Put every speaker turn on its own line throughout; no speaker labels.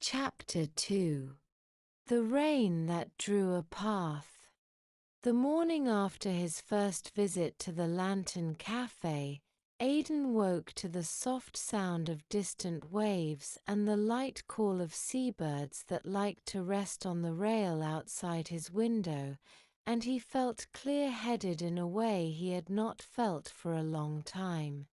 Chapter 2. The Rain That Drew a Path. The morning after his first visit to the Lantern Cafe, Aiden woke to the soft sound of distant waves and the light call of seabirds that liked to rest on the rail outside his window, and he felt clear-headed in a way he had not felt for a long time.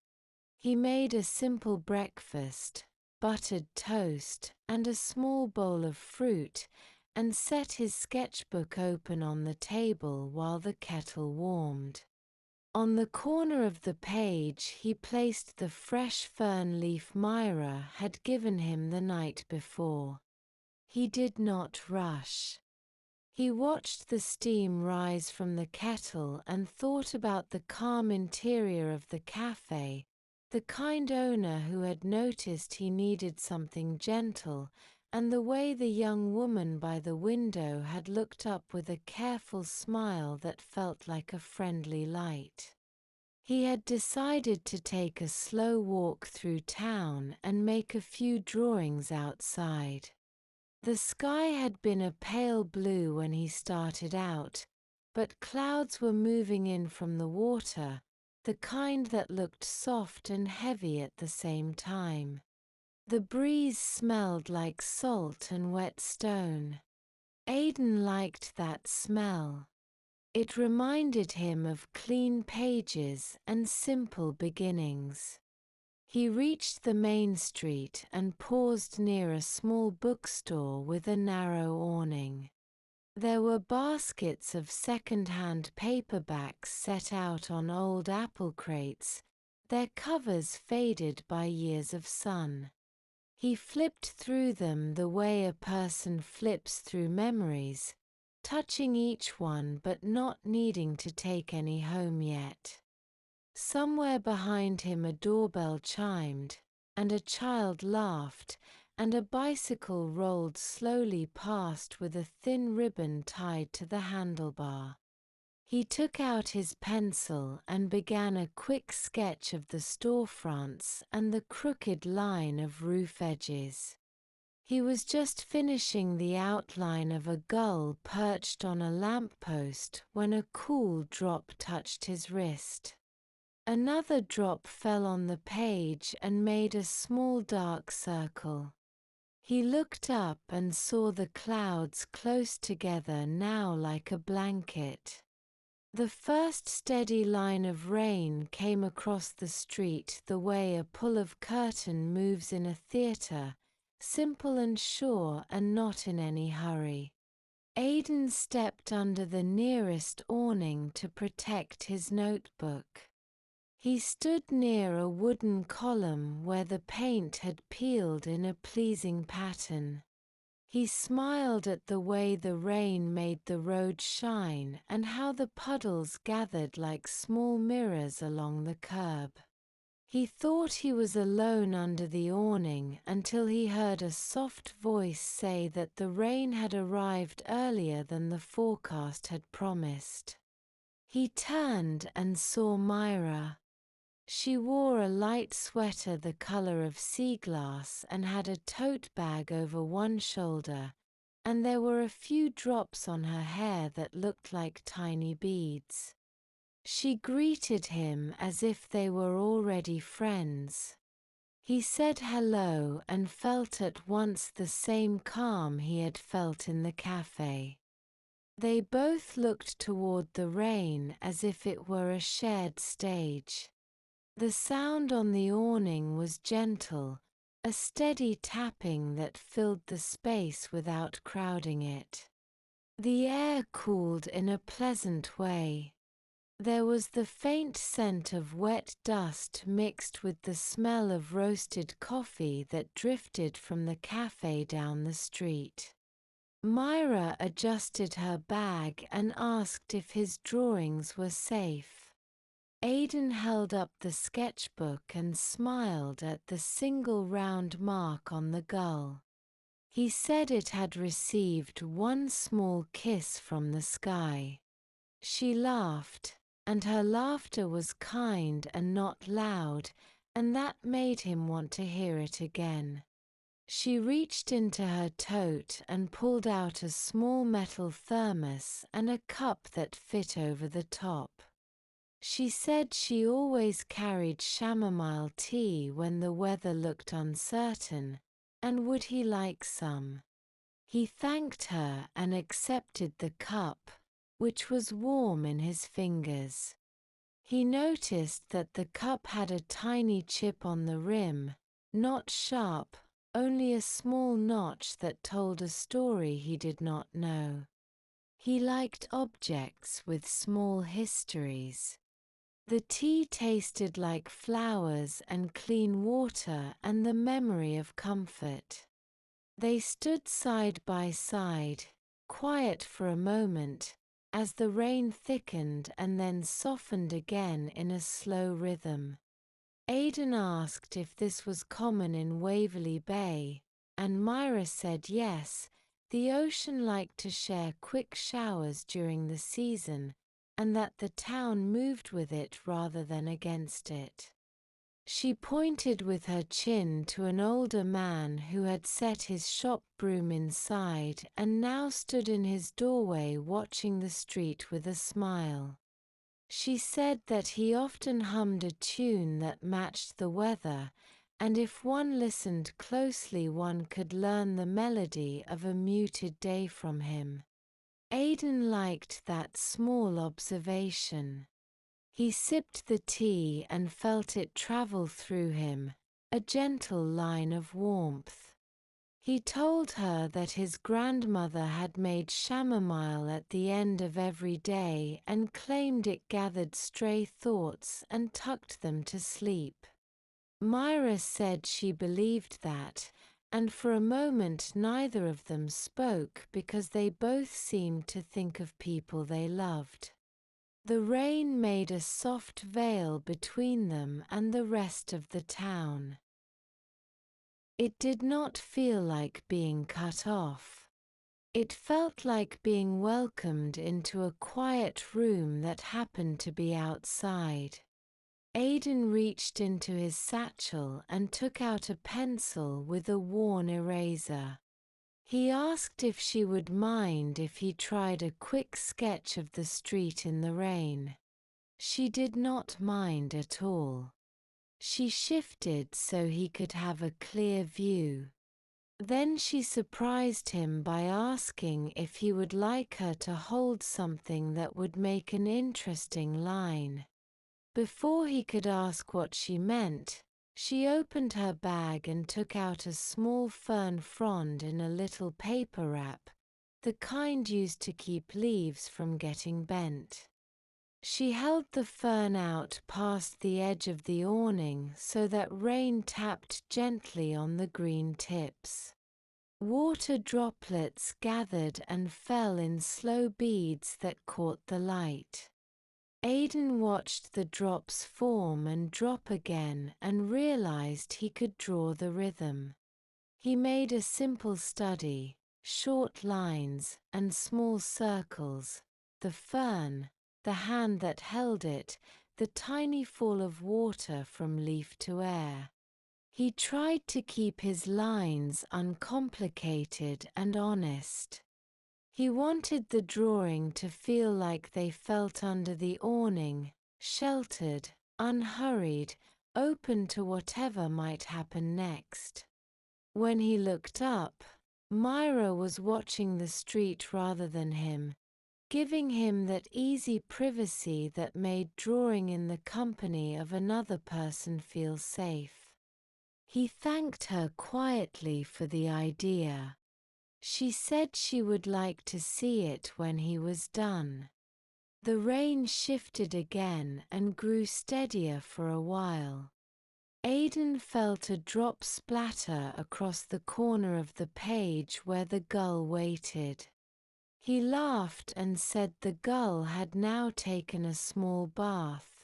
He made a simple breakfast, buttered toast, and a small bowl of fruit, and set his sketchbook open on the table while the kettle warmed. On the corner of the page he placed the fresh fern leaf Mira had given him the night before. He did not rush. He watched the steam rise from the kettle and thought about the calm interior of the cafe, the kind owner who had noticed he needed something gentle, and the way the young woman by the window had looked up with a careful smile that felt like a friendly light. He had decided to take a slow walk through town and make a few drawings outside. The sky had been a pale blue when he started out, but clouds were moving in from the water, the kind that looked soft and heavy at the same time. The breeze smelled like salt and wet stone. Aiden liked that smell. It reminded him of clean pages and simple beginnings. He reached the main street and paused near a small bookstore with a narrow awning. There were baskets of second-hand paperbacks set out on old apple crates, their covers faded by years of sun. He flipped through them the way a person flips through memories, touching each one but not needing to take any home yet. Somewhere behind him a doorbell chimed, and a child laughed, and a bicycle rolled slowly past with a thin ribbon tied to the handlebar. He took out his pencil and began a quick sketch of the storefronts and the crooked line of roof edges. He was just finishing the outline of a gull perched on a lamppost when a cool drop touched his wrist. Another drop fell on the page and made a small dark circle. He looked up and saw the clouds close together now like a blanket. The first steady line of rain came across the street the way a pull of curtain moves in a theater, simple and sure and not in any hurry. Aiden stepped under the nearest awning to protect his notebook. He stood near a wooden column where the paint had peeled in a pleasing pattern. He smiled at the way the rain made the road shine and how the puddles gathered like small mirrors along the curb. He thought he was alone under the awning until he heard a soft voice say that the rain had arrived earlier than the forecast had promised. He turned and saw Mira. She wore a light sweater the color of sea glass and had a tote bag over one shoulder, and there were a few drops on her hair that looked like tiny beads. She greeted him as if they were already friends. He said hello and felt at once the same calm he had felt in the cafe. They both looked toward the rain as if it were a shared stage. The sound on the awning was gentle, a steady tapping that filled the space without crowding it. The air cooled in a pleasant way. There was the faint scent of wet dust mixed with the smell of roasted coffee that drifted from the cafe down the street. Mira adjusted her bag and asked if his drawings were safe. Aiden held up the sketchbook and smiled at the single round mark on the gull. He said it had received one small kiss from the sky. She laughed, and her laughter was kind and not loud, and that made him want to hear it again. She reached into her tote and pulled out a small metal thermos and a cup that fit over the top. She said she always carried chamomile tea when the weather looked uncertain, and would he like some? He thanked her and accepted the cup, which was warm in his fingers. He noticed that the cup had a tiny chip on the rim, not sharp, only a small notch that told a story he did not know. He liked objects with small histories. The tea tasted like flowers and clean water and the memory of comfort. They stood side by side, quiet for a moment, as the rain thickened and then softened again in a slow rhythm. Aiden asked if this was common in Waverley Bay, and Mira said yes, the ocean liked to share quick showers during the season, and that the town moved with it rather than against it. She pointed with her chin to an older man who had set his shop broom inside and now stood in his doorway watching the street with a smile. She said that he often hummed a tune that matched the weather, and if one listened closely one could learn the melody of a muted day from him. Aiden liked that small observation. He sipped the tea and felt it travel through him, a gentle line of warmth. He told her that his grandmother had made chamomile at the end of every day and claimed it gathered stray thoughts and tucked them to sleep. Mira said she believed that, and for a moment neither of them spoke because they both seemed to think of people they loved. The rain made a soft veil between them and the rest of the town. It did not feel like being cut off. It felt like being welcomed into a quiet room that happened to be outside. Aiden reached into his satchel and took out a pencil with a worn eraser. He asked if she would mind if he tried a quick sketch of the street in the rain. She did not mind at all. She shifted so he could have a clear view. Then she surprised him by asking if he would like her to hold something that would make an interesting line. Before he could ask what she meant, she opened her bag and took out a small fern frond in a little paper wrap, the kind used to keep leaves from getting bent. She held the fern out past the edge of the awning so that rain tapped gently on the green tips. Water droplets gathered and fell in slow beads that caught the light. Aiden watched the drops form and drop again and realized he could draw the rhythm. He made a simple study, short lines and small circles, the fern, the hand that held it, the tiny fall of water from leaf to air. He tried to keep his lines uncomplicated and honest. He wanted the drawing to feel like they felt under the awning, sheltered, unhurried, open to whatever might happen next. When he looked up, Mira was watching the street rather than him, giving him that easy privacy that made drawing in the company of another person feel safe. He thanked her quietly for the idea. She said she would like to see it when he was done. The rain shifted again and grew steadier for a while. Aiden felt a drop splatter across the corner of the page where the gull waited. He laughed and said the gull had now taken a small bath.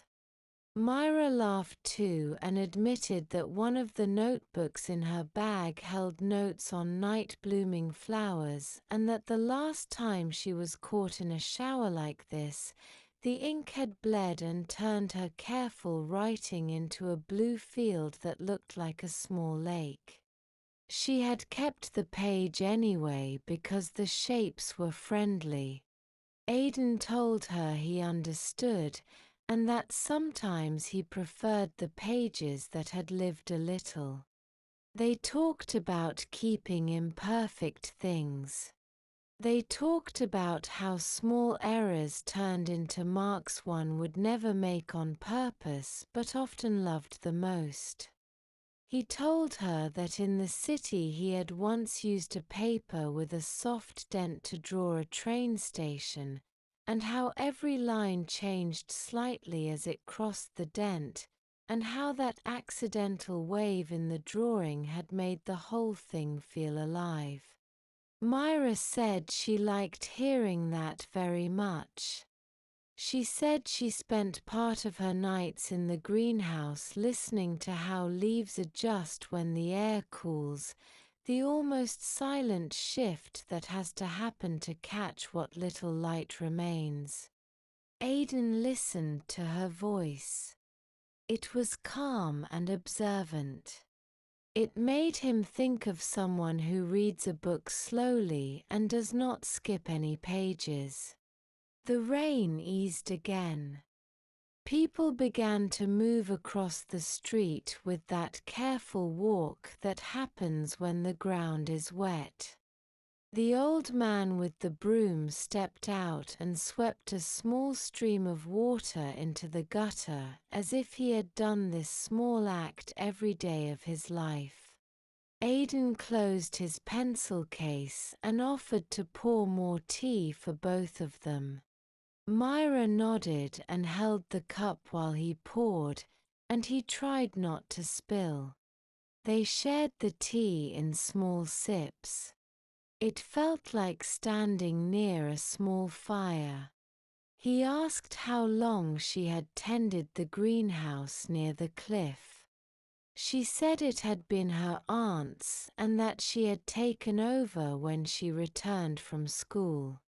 Mira laughed too and admitted that one of the notebooks in her bag held notes on night-blooming flowers and that the last time she was caught in a shower like this, the ink had bled and turned her careful writing into a blue field that looked like a small lake. She had kept the page anyway because the shapes were friendly. Aiden told her he understood, and that sometimes he preferred the pages that had lived a little. They talked about keeping imperfect things. They talked about how small errors turned into marks one would never make on purpose but often loved the most. He told her that in the city he had once used a paper with a soft dent to draw a train station, and how every line changed slightly as it crossed the dent, and how that accidental wave in the drawing had made the whole thing feel alive. Mira said she liked hearing that very much. She said she spent part of her nights in the greenhouse listening to how leaves adjust when the air cools, the almost silent shift that has to happen to catch what little light remains. Aiden listened to her voice. It was calm and observant. It made him think of someone who reads a book slowly and does not skip any pages. The rain eased again. People began to move across the street with that careful walk that happens when the ground is wet. The old man with the broom stepped out and swept a small stream of water into the gutter as if he had done this small act every day of his life. Aiden closed his pencil case and offered to pour more tea for both of them. Mira nodded and held the cup while he poured, and he tried not to spill. They shared the tea in small sips. It felt like standing near a small fire. He asked how long she had tended the greenhouse near the cliff. She said it had been her aunt's and that she had taken over when she returned from school.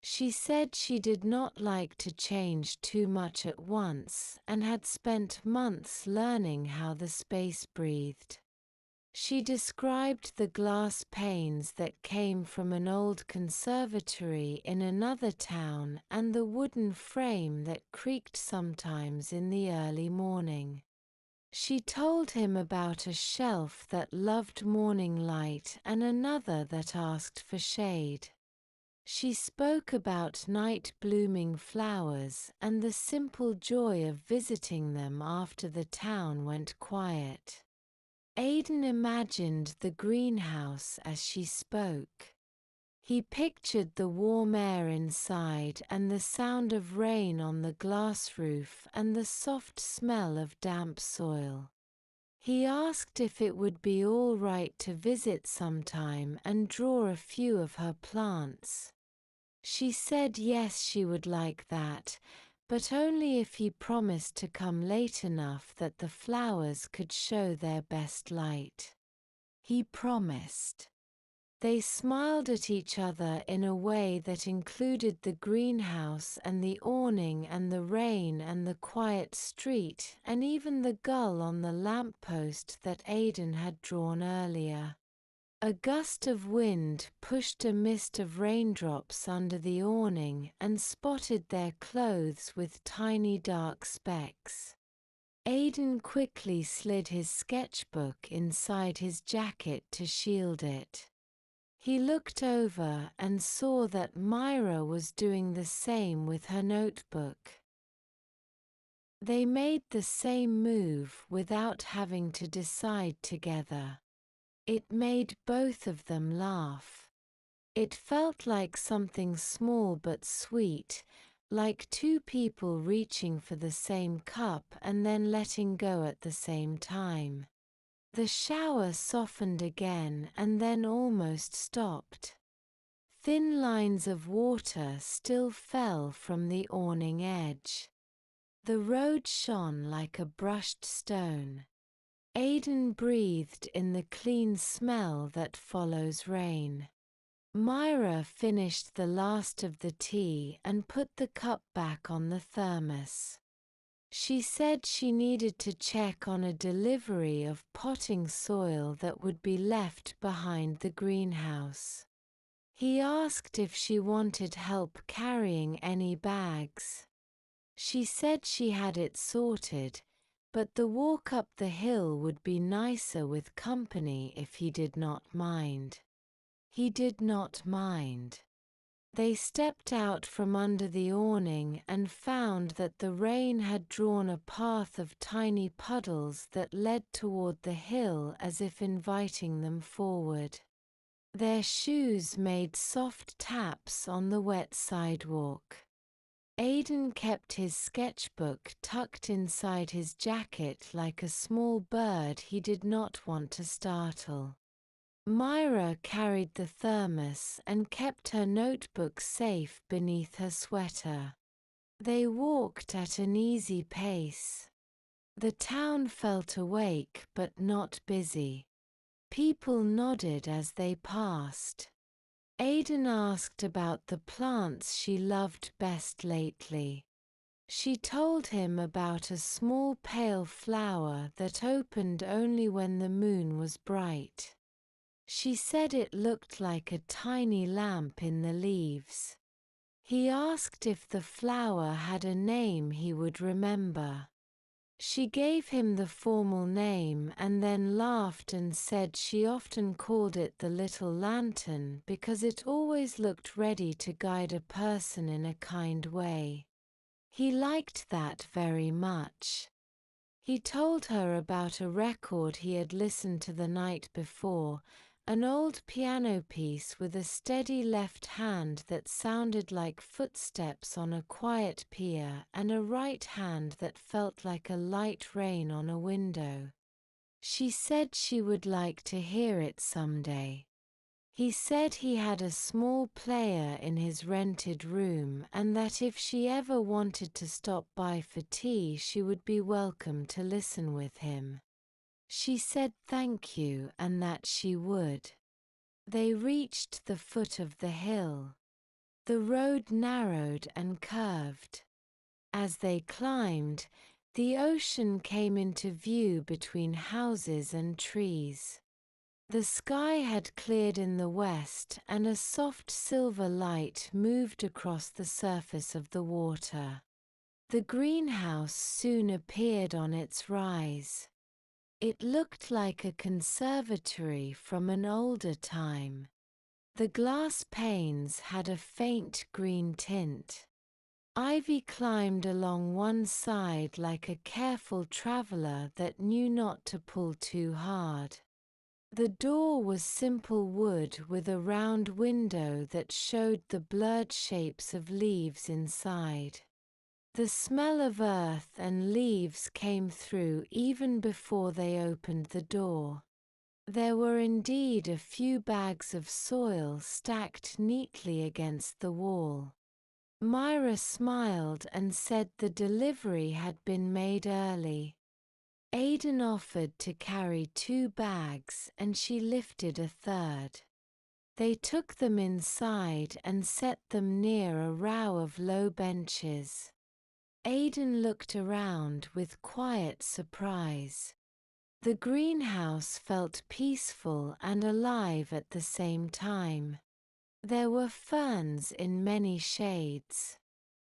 She said she did not like to change too much at once and had spent months learning how the space breathed. She described the glass panes that came from an old conservatory in another town and the wooden frame that creaked sometimes in the early morning. She told him about a shelf that loved morning light and another that asked for shade. She spoke about night-blooming flowers and the simple joy of visiting them after the town went quiet. Aiden imagined the greenhouse as she spoke. He pictured the warm air inside and the sound of rain on the glass roof and the soft smell of damp soil. He asked if it would be all right to visit sometime and draw a few of her plants. She said yes, she would like that, but only if he promised to come late enough that the flowers could show their best light. He promised. They smiled at each other in a way that included the greenhouse and the awning and the rain and the quiet street and even the gull on the lamppost that Aiden had drawn earlier. A gust of wind pushed a mist of raindrops under the awning and spotted their clothes with tiny dark specks. Aiden quickly slid his sketchbook inside his jacket to shield it. He looked over and saw that Mira was doing the same with her notebook. They made the same move without having to decide together. It made both of them laugh. It felt like something small but sweet, like two people reaching for the same cup and then letting go at the same time. The shower softened again and then almost stopped. Thin lines of water still fell from the awning edge. The road shone like a brushed stone. Aiden breathed in the clean smell that follows rain. Mira finished the last of the tea and put the cup back on the thermos. She said she needed to check on a delivery of potting soil that would be left behind the greenhouse. He asked if she wanted help carrying any bags. She said she had it sorted, but the walk up the hill would be nicer with company if he did not mind. He did not mind. They stepped out from under the awning and found that the rain had drawn a path of tiny puddles that led toward the hill as if inviting them forward. Their shoes made soft taps on the wet sidewalk. Aiden kept his sketchbook tucked inside his jacket like a small bird he did not want to startle. Mira carried the thermos and kept her notebook safe beneath her sweater. They walked at an easy pace. The town felt awake but not busy. People nodded as they passed. Aiden asked about the plants she loved best lately. She told him about a small pale flower that opened only when the moon was bright. She said it looked like a tiny lamp in the leaves. He asked if the flower had a name he would remember. She gave him the formal name and then laughed and said she often called it the little lantern because it always looked ready to guide a person in a kind way. He liked that very much. He told her about a record he had listened to the night before, an old piano piece with a steady left hand that sounded like footsteps on a quiet pier and a right hand that felt like a light rain on a window. She said she would like to hear it someday. He said he had a small player in his rented room and that if she ever wanted to stop by for tea she would be welcome to listen with him. She said thank you and that she would. They reached the foot of the hill. The road narrowed and curved. As they climbed, the ocean came into view between houses and trees. The sky had cleared in the west and a soft silver light moved across the surface of the water. The greenhouse soon appeared on its rise. It looked like a conservatory from an older time. The glass panes had a faint green tint. Ivy climbed along one side like a careful traveler that knew not to pull too hard. The door was simple wood with a round window that showed the blurred shapes of leaves inside. The smell of earth and leaves came through even before they opened the door. There were indeed a few bags of soil stacked neatly against the wall. Mira smiled and said the delivery had been made early. Aiden offered to carry 2 bags and she lifted a third. They took them inside and set them near a row of low benches. Aiden looked around with quiet surprise. The greenhouse felt peaceful and alive at the same time. There were ferns in many shades.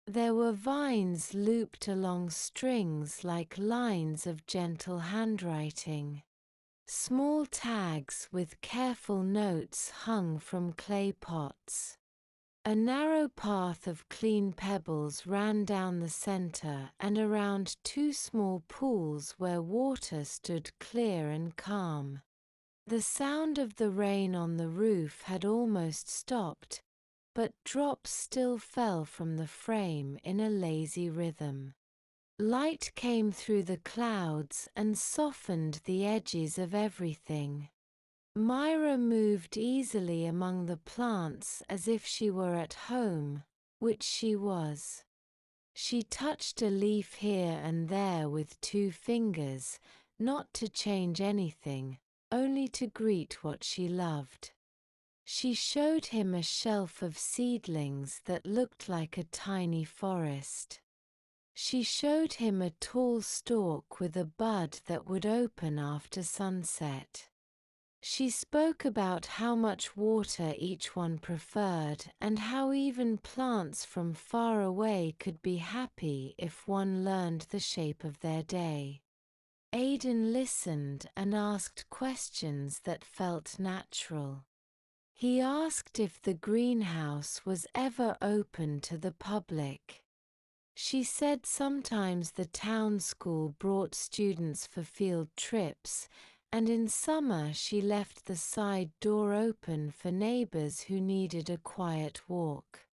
There were vines looped along strings like lines of gentle handwriting. Small tags with careful notes hung from clay pots. A narrow path of clean pebbles ran down the center and around 2 small pools where water stood clear and calm. The sound of the rain on the roof had almost stopped, but drops still fell from the frame in a lazy rhythm. Light came through the clouds and softened the edges of everything. Mira moved easily among the plants as if she were at home, which she was. She touched a leaf here and there with 2 fingers, not to change anything, only to greet what she loved. She showed him a shelf of seedlings that looked like a tiny forest. She showed him a tall stalk with a bud that would open after sunset. She spoke about how much water each one preferred and how even plants from far away could be happy if one learned the shape of their day. Aiden listened and asked questions that felt natural. He asked if the greenhouse was ever open to the public. She said sometimes the town school brought students for field trips, and in summer she left the side door open for neighbors who needed a quiet walk.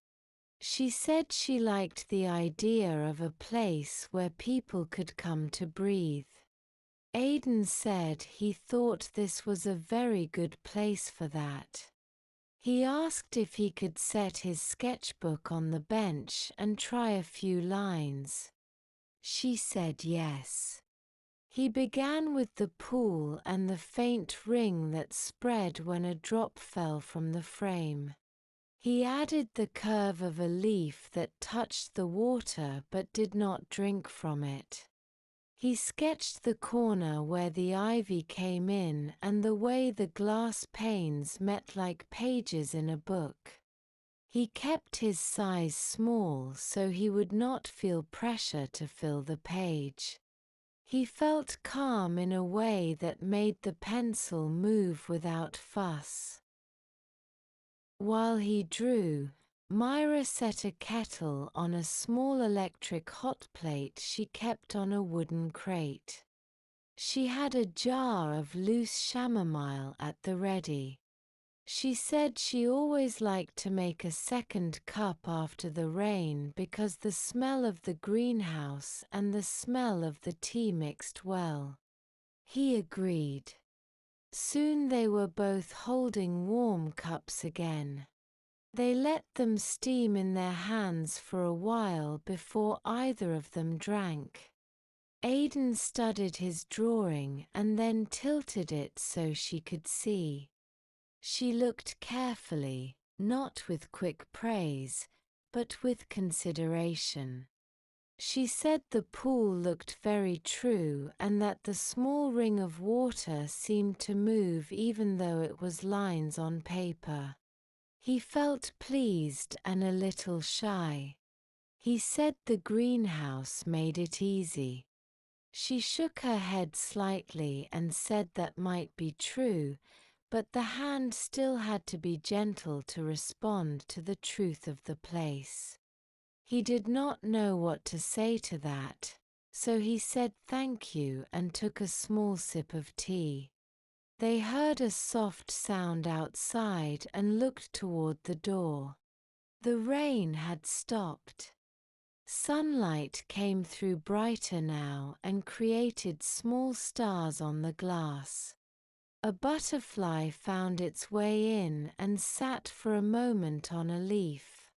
She said she liked the idea of a place where people could come to breathe. Aiden said he thought this was a very good place for that. He asked if he could set his sketchbook on the bench and try a few lines. She said yes. He began with the pool and the faint ring that spread when a drop fell from the frame. He added the curve of a leaf that touched the water but did not drink from it. He sketched the corner where the ivy came in and the way the glass panes met like pages in a book. He kept his size small so he would not feel pressure to fill the page. He felt calm in a way that made the pencil move without fuss. While he drew, Mira set a kettle on a small electric hot plate she kept on a wooden crate. She had a jar of loose chamomile at the ready. She said she always liked to make a second cup after the rain because the smell of the greenhouse and the smell of the tea mixed well. He agreed. Soon they were both holding warm cups again. They let them steam in their hands for a while before either of them drank. Aiden studied his drawing and then tilted it so she could see. She looked carefully, not with quick praise, but with consideration. She said the pool looked very true and that the small ring of water seemed to move even though it was lines on paper. He felt pleased and a little shy. He said the greenhouse made it easy. She shook her head slightly and said that might be true, but the hand still had to be gentle to respond to the truth of the place. He did not know what to say to that, so he said thank you and took a small sip of tea. They heard a soft sound outside and looked toward the door. The rain had stopped. Sunlight came through brighter now and created small stars on the glass. A butterfly found its way in and sat for a moment on a leaf.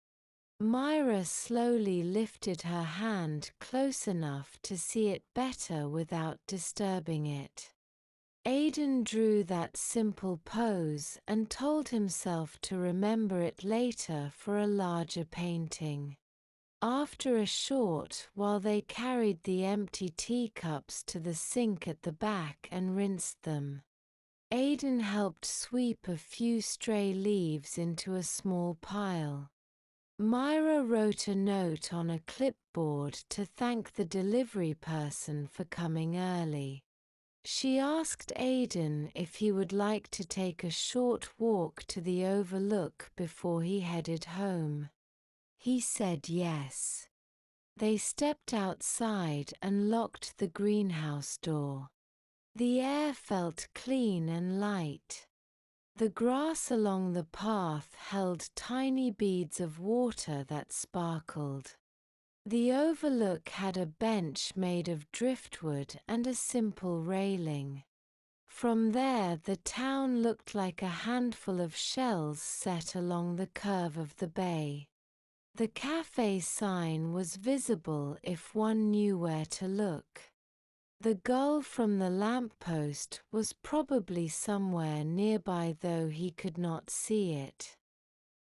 Mira slowly lifted her hand close enough to see it better without disturbing it. Aiden drew that simple pose and told himself to remember it later for a larger painting. After a short while they carried the empty teacups to the sink at the back and rinsed them. Aiden helped sweep a few stray leaves into a small pile. Mira wrote a note on a clipboard to thank the delivery person for coming early. She asked Aiden if he would like to take a short walk to the overlook before he headed home. He said yes. They stepped outside and locked the greenhouse door. The air felt clean and light. The grass along the path held tiny beads of water that sparkled. The overlook had a bench made of driftwood and a simple railing. From there the town looked like a handful of shells set along the curve of the bay. The cafe sign was visible if one knew where to look. The gull from the lamppost was probably somewhere nearby though he could not see it.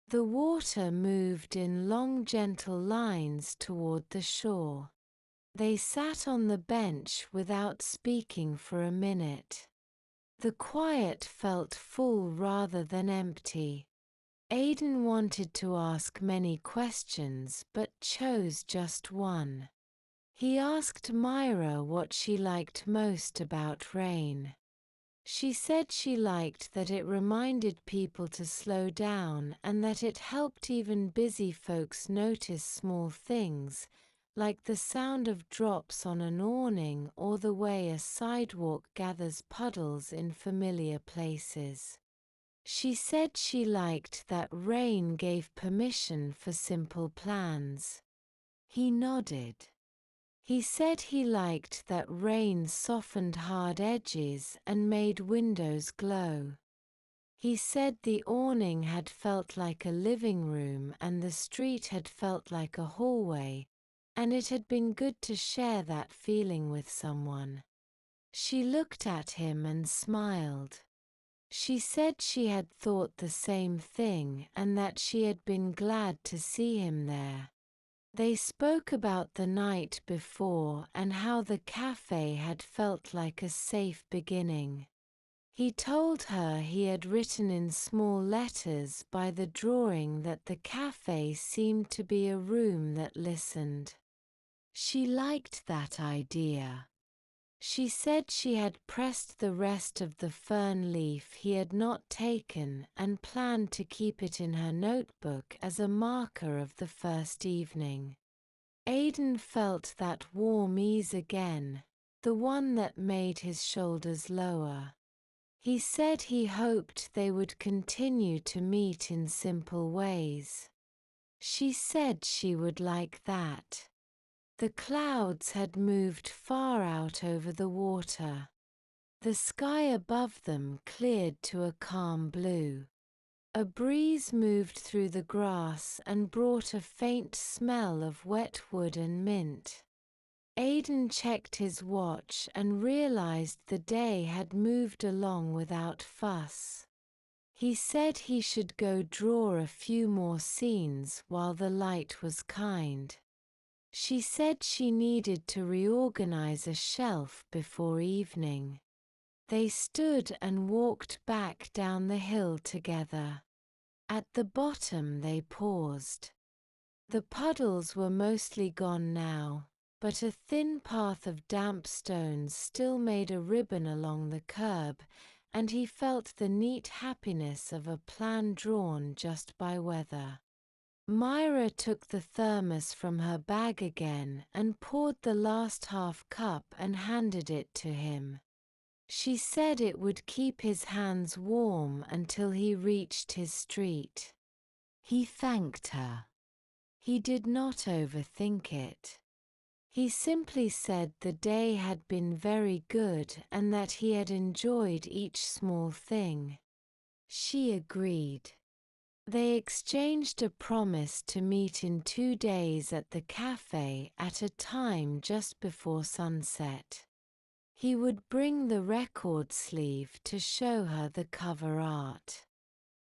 The water moved in long gentle lines toward the shore. They sat on the bench without speaking for a minute. The quiet felt full rather than empty. Aiden wanted to ask many questions but chose just one. He asked Mira what she liked most about rain. She said she liked that it reminded people to slow down and that it helped even busy folks notice small things, like the sound of drops on an awning or the way a sidewalk gathers puddles in familiar places. She said she liked that rain gave permission for simple plans. He nodded. He said he liked that rain softened hard edges and made windows glow. He said the awning had felt like a living room and the street had felt like a hallway, and it had been good to share that feeling with someone. She looked at him and smiled. She said she had thought the same thing and that she had been glad to see him there. They spoke about the night before and how the cafe had felt like a safe beginning. He told her he had written in small letters by the drawing that the cafe seemed to be a room that listened. She liked that idea. She said she had pressed the rest of the fern leaf he had not taken and planned to keep it in her notebook as a marker of the first evening. Aiden felt that warm ease again, the one that made his shoulders lower. He said he hoped they would continue to meet in simple ways. She said she would like that. The clouds had moved far out over the water. The sky above them cleared to a calm blue. A breeze moved through the grass and brought a faint smell of wet wood and mint. Aiden checked his watch and realized the day had moved along without fuss. He said he should go draw a few more scenes while the light was kind. She said she needed to reorganize a shelf before evening. They stood and walked back down the hill together. At the bottom they paused. The puddles were mostly gone now, but a thin path of damp stones still made a ribbon along the curb, and he felt the neat happiness of a plan drawn just by weather. Mira took the thermos from her bag again and poured the last half cup and handed it to him. She said it would keep his hands warm until he reached his street. He thanked her. He did not overthink it. He simply said the day had been very good and that he had enjoyed each small thing. She agreed. They exchanged a promise to meet in 2 days at the cafe at a time just before sunset. He would bring the record sleeve to show her the cover art.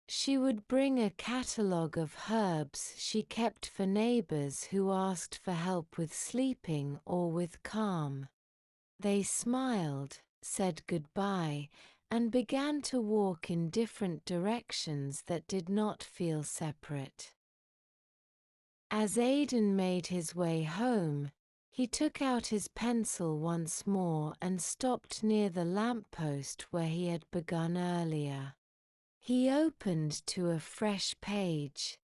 She would bring a catalogue of herbs she kept for neighbors who asked for help with sleeping or with calm. They smiled, said goodbye, and began to walk in different directions that did not feel separate. As Aiden made his way home, he took out his pencil once more and stopped near the lamppost where he had begun earlier. He opened to a fresh page.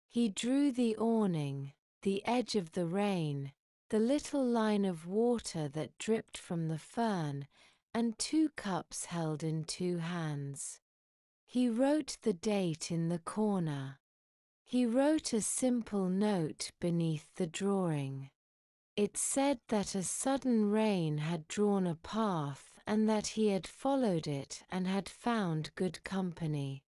He drew the awning, the edge of the rain, the little line of water that dripped from the fern, and 2 cups held in 2 hands. He wrote the date in the corner. He wrote a simple note beneath the drawing. It said that a sudden rain had drawn a path and that he had followed it and had found good company.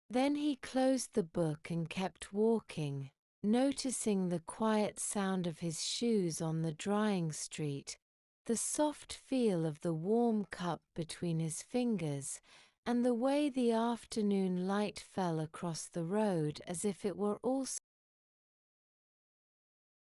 Then he closed the book and kept walking, noticing the quiet sound of his shoes on the drying street, the soft feel of the warm cup between his fingers, and the way the afternoon light fell across the road as if it were also